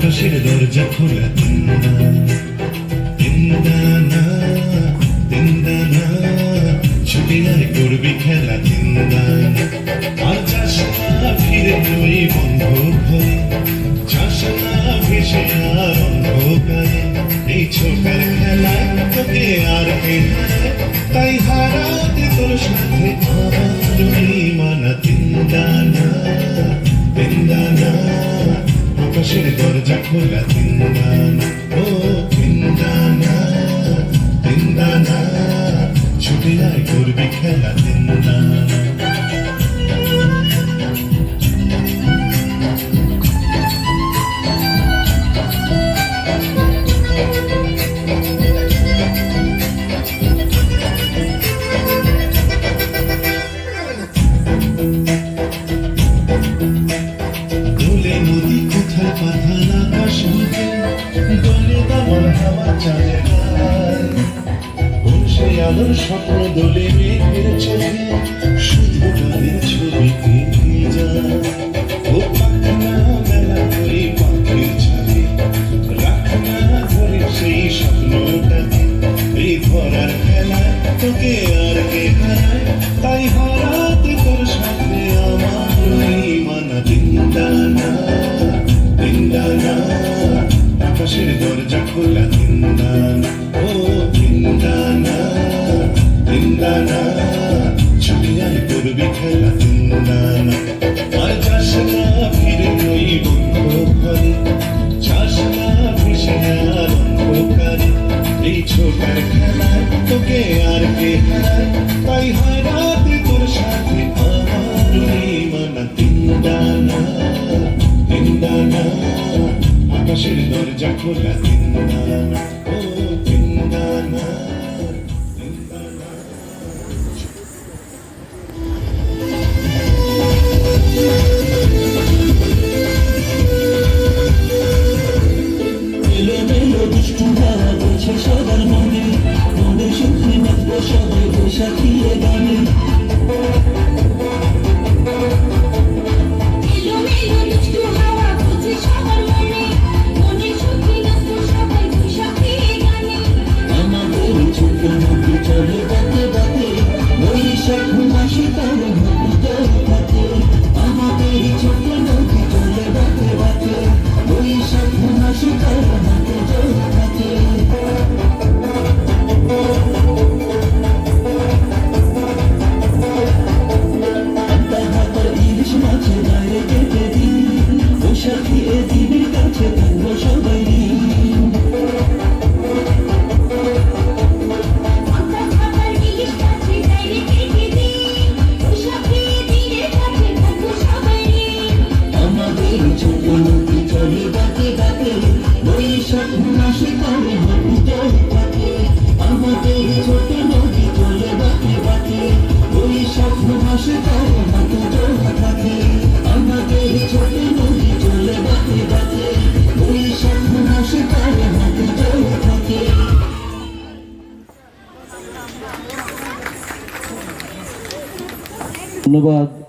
আকাশের দরজা খোলা তিনদানা তিনদানা ছুটি আয় করবি খেলা তিনদানা আর যাস না ফিরে তুই বন্ধ ঘরে যাস না ভেসে আর অন্ধকারে এই ছোটার খেলায় তোকে আর কে হারায় তাই হারাতে তোর সাথে আমার মানা তিনদানা তিনদানা আকাশের দরজা খোলা তিনদানা ও তিনদানা তিনদানা ছুটি আয় করবি খেলা তিনদানা পাথান আকাশ দোলে দামন হাওয়া চালে সে আলোর স্বপ্ন দোলে মেঘের চোখে শুধু গানের ছবি যায় ও পাখনা মেলা করি পাখির ছাড়ে রাখনা ধরে সেই স্বপ্নটাকে এই ধরার খেলা তোকে আর কে হারায় তাই হারাতে তোর সাথে আমার মানা তিনদানা তিনদানা আকাশের দরজা খোলা তিনদানা ও তিনদানা তিনদানা ছুটি আয় করবি খেলা তিনদানা আর যাস না ফিরে ওই বন্ধ ঘরে যাস না ভেসে আর অন্ধকারে এই ছোটার খেলায় তোকে আর কে হারায় তাই হারাতে তোর সাথে আমার মানা তিনদানা তিনদানা আকাশের দরজা খোলা তিনদানা ও তিনদানা তিনদানা এলো মেলো দুষ্টু তারা বলছে সবার মনে মনে সুখে নাচবো সবাই বৈশাখীর গানে চলে বাতে বাতে বৈশাখ মাসে তার মতো থাকে আমাদের ছোট নদী চলে বাতে বাতে বৈশাখ মাসে তার মতো থাকে ইলিশ মাছের গায়ে কেটে দিন বৈশাখী এ দিনের কাছে থাকবো সবাই বৈশাখ মাসে তারে হাঁটতে থাকে আমাদের ছোট নদী চলে বাঁকে বাঁকে বৈশাখ মাসে তারে হাঁটতে থাকে আমাদের ছোট নদী চলে বাঁকে বাঁকে বৈশাখ মাসে তারে হাঁটতে থাকে ধন্যবাদ।